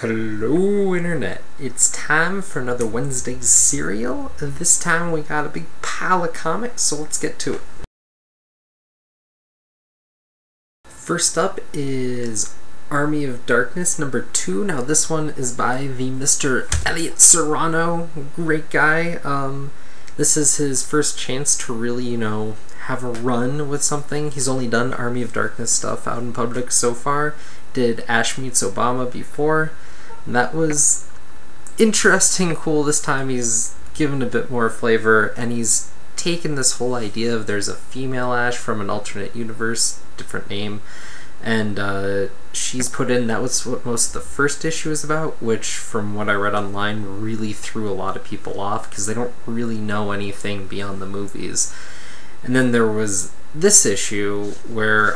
Hello Internet, it's time for another Wednesday's Serial. This time we got a big pile of comics, so let's get to it. First up is Army of Darkness number 2. Now this one is by the Mr. Elliot Serrano, great guy. This is his first chance to really, have a run with something. He's only done Army of Darkness stuff out in public so far. Did Ash Meets Obama before. And that was interesting, cool. This time he's given a bit more flavor, and he's taken this whole idea of there's a female Ash from an alternate universe, different name, and she's put in, that was what most of the first issue is about, which from what I read online really threw a lot of people off because they don't really know anything beyond the movies. And then there was this issue where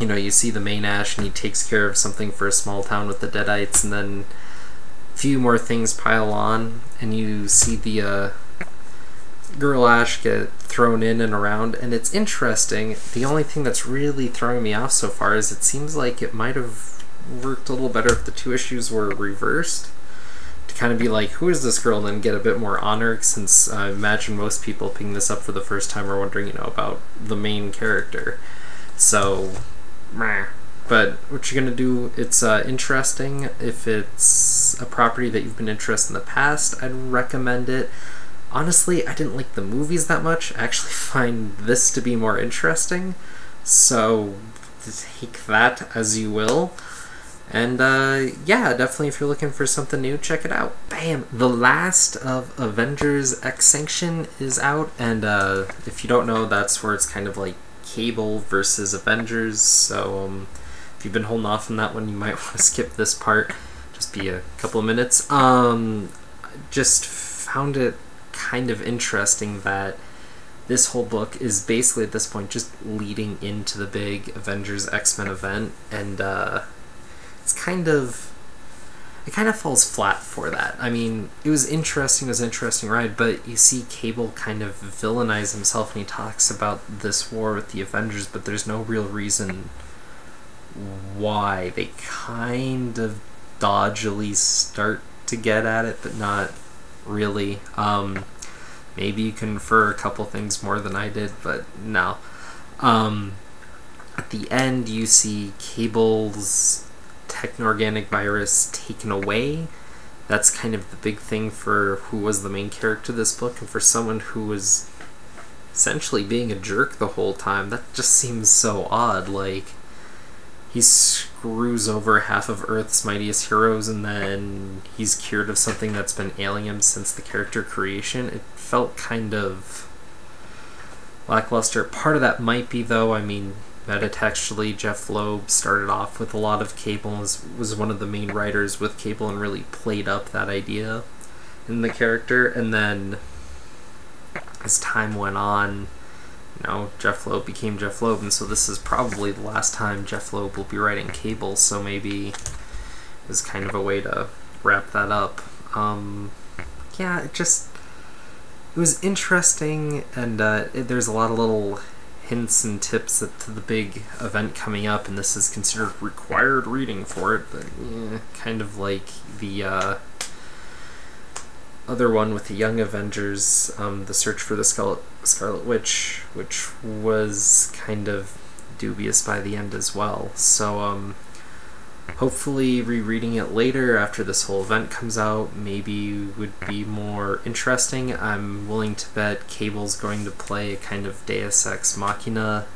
you see the main Ash and he takes care of something for a small town with the Deadites, and then a few more things pile on, and you see the girl Ash get thrown in and around, and it's interesting. The only thing that's really throwing me off so far is it seems like it might have worked a little better if the two issues were reversed, to kind of be like, who is this girl, and then get a bit more honor, since I imagine most people picking this up for the first time are wondering, about the main character. So, but what you're gonna do, it's interesting. If it's a property that you've been interested in the past, I'd recommend it. Honestly, I didn't like the movies that much. I actually find this to be more interesting, so take that as you will. And yeah, definitely if you're looking for something new, check it out. Bam! The Last of Avengers X-Sanction is out, and if you don't know, that's where it's kind of like Cable versus Avengers, so if you've been holding off on that one, you might want to skip this part. Just be a couple of minutes. Just found it kind of interesting that this whole book is basically at this point just leading into the big Avengers X-Men event, and it kind of falls flat for that. I mean, it was an interesting ride, but you see Cable kind of villainize himself, and he talks about this war with the Avengers, but there's no real reason why. They kind of dodgily start to get at it, but not really. Maybe you can infer a couple things more than I did, but no. At the end, you see Cable's techno-organic virus taken away. That's kind of the big thing for who was the main character of this book, and for someone who was essentially being a jerk the whole time, that just seems so odd. Like, he screws over half of Earth's mightiest heroes, and then he's cured of something that's been ailing him since the character creation. It felt kind of lackluster. Part of that might be, though, I mean, metatextually, Jeff Loeb started off with a lot of Cable, and was one of the main writers with Cable, and really played up that idea in the character. And then as time went on, Jeff Loeb became Jeff Loeb, and so this is probably the last time Jeff Loeb will be writing Cable, so maybe it was kind of a way to wrap that up. Yeah, it was interesting, and there's a lot of little hints and tips to the big event coming up, and this is considered required reading for it, but yeah, kind of like the other one with the Young Avengers, the Search for the Scarlet Witch, which was kind of dubious by the end as well. So hopefully rereading it later after this whole event comes out maybe would be more interesting. I'm willing to bet Cable's going to play a kind of Deus Ex Machina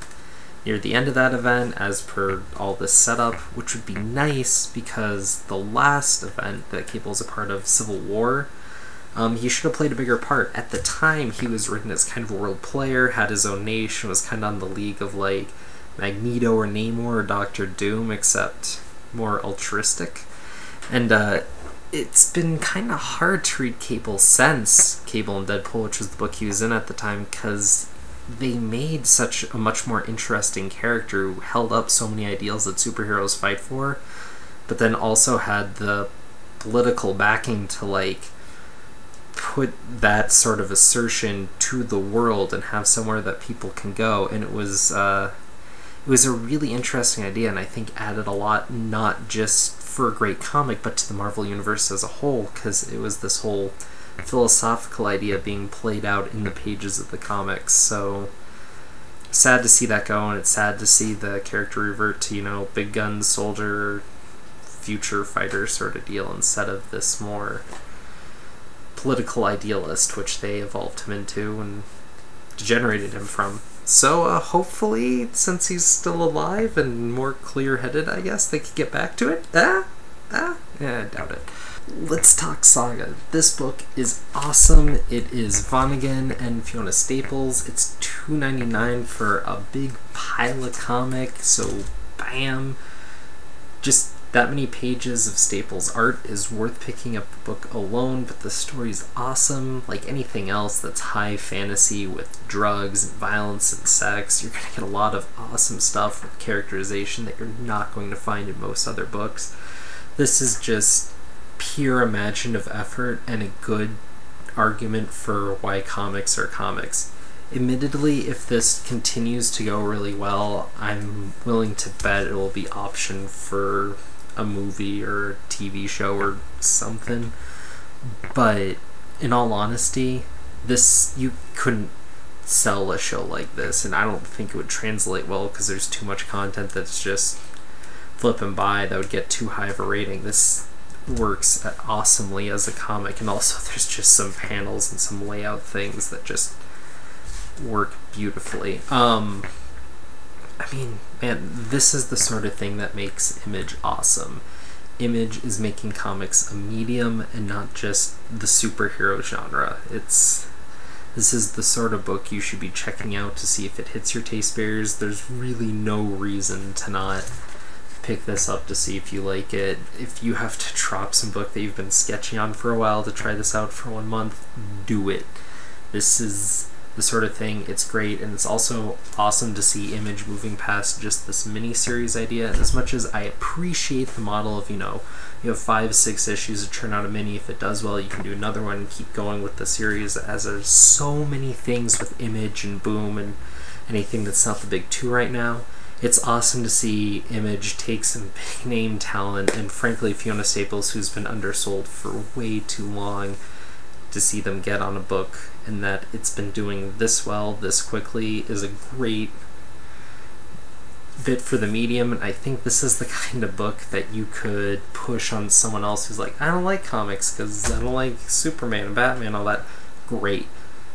near the end of that event, as per all this setup, which would be nice because the last event that Cable's a part of, Civil War, he should have played a bigger part. At the time, he was written as kind of a world player, had his own nation, was kind of on the league of like Magneto or Namor or Doctor Doom, except more altruistic. And it's been kind of hard to read Cable since Cable and Deadpool, which was the book he was in at the time, because they made such a much more interesting character who held up so many ideals that superheroes fight for, but then also had the political backing to like put that sort of assertion to the world and have somewhere that people can go. And it was it was a really interesting idea, and I think added a lot, not just for a great comic, but to the Marvel Universe as a whole, because it was this whole philosophical idea being played out in the pages of the comics. So sad to see that go, and it's sad to see the character revert to, you know, big gun soldier, future fighter sort of deal, instead of this more political idealist, which they evolved him into and degenerated him from. So hopefully, since he's still alive and more clear-headed, I guess, they could get back to it. Yeah, I doubt it. Let's talk Saga. This book is awesome. It is Vonnegut and Fiona Staples. It's $2.99 for a big pile of comic, so bam. Just that many pages of Staples art is worth picking up the book alone, but the story's awesome. Like anything else that's high fantasy with drugs and violence and sex, you're going to get a lot of awesome stuff with characterization that you're not going to find in most other books. This is just pure imaginative effort and a good argument for why comics are comics. Admittedly, if this continues to go really well, I'm willing to bet it will be optioned for a movie or a TV show or something. But in all honesty, this, you couldn't sell a show like this, and I don't think it would translate well because there's too much content that's just flipping by that would get too high of a rating. This works awesomely as a comic, and also there's just some panels and some layout things that just work beautifully. I mean, man, this is the sort of thing that makes Image awesome. Image is making comics a medium and not just the superhero genre. This is the sort of book you should be checking out to see if it hits your taste barriers. There's really no reason to not pick this up to see if you like it. If you have to drop some book that you've been sketching on for a while to try this out for 1 month, do it. This is the sort of thing, it's great, and it's also awesome to see Image moving past just this mini-series idea. And as much as I appreciate the model of, you know, you have 5-6 issues to turn out a mini, if it does well you can do another one and keep going with the series, as there's so many things with Image and Boom and anything that's not the big two right now. It's awesome to see Image take some big name talent, and frankly Fiona Staples, who's been undersold for way too long, to see them get on a book, and that it's been doing this well, this quickly, is a great bit for the medium. And I think this is the kind of book that you could push on someone else who's like, I don't like comics because I don't like Superman and Batman, all that. Great.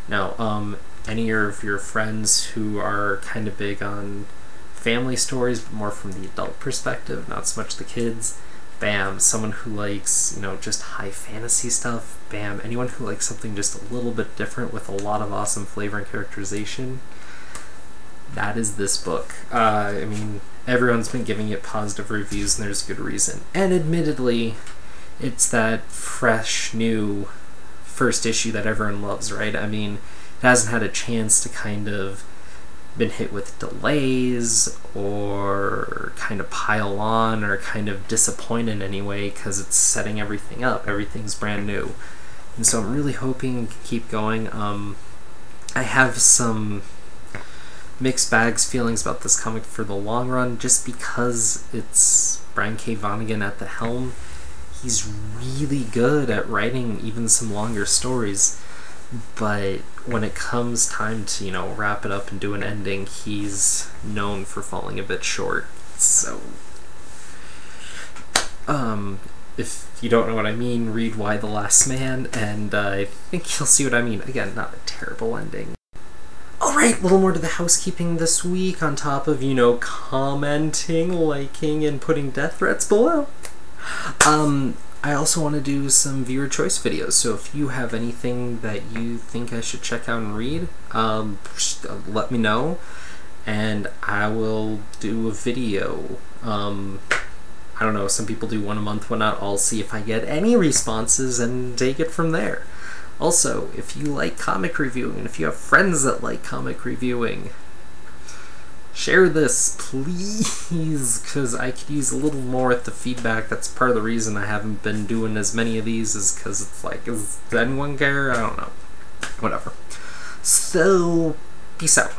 Now, any of your friends who are kind of big on family stories, but more from the adult perspective, not so much the kids, bam. Someone who likes, you know, just high fantasy stuff, bam. Anyone who likes something just a little bit different with a lot of awesome flavor and characterization, that is this book. I mean, everyone's been giving it positive reviews, and there's a good reason. And admittedly, it's that fresh, new first issue that everyone loves, right? I mean, it hasn't had a chance to kind of been hit with delays or kind of pile on or kind of disappoint in any way, because it's setting everything up. Everything's brand new. And so I'm really hoping to keep going. I have some mixed bags feelings about this comic for the long run, just because it's Brian K. Vonnegut at the helm. He's really good at writing even some longer stories, but when it comes time to, you know, wrap it up and do an ending, he's known for falling a bit short. So, if you don't know what I mean, read Y the Last Man, and I think you'll see what I mean. Again, not a terrible ending. Alright, a little more to the housekeeping this week, on top of, you know, commenting, liking, and putting death threats below. I also want to do some viewer choice videos, so if you have anything that you think I should check out and read, just let me know, and I will do a video. I don't know, some people do one a month, one not. I'll see if I get any responses and take it from there. Also, if you like comic reviewing, and if you have friends that like comic reviewing, share this, please, because I could use a little more with the feedback. That's part of the reason I haven't been doing as many of these, is because it's like, does anyone care? I don't know. Whatever. So, peace out.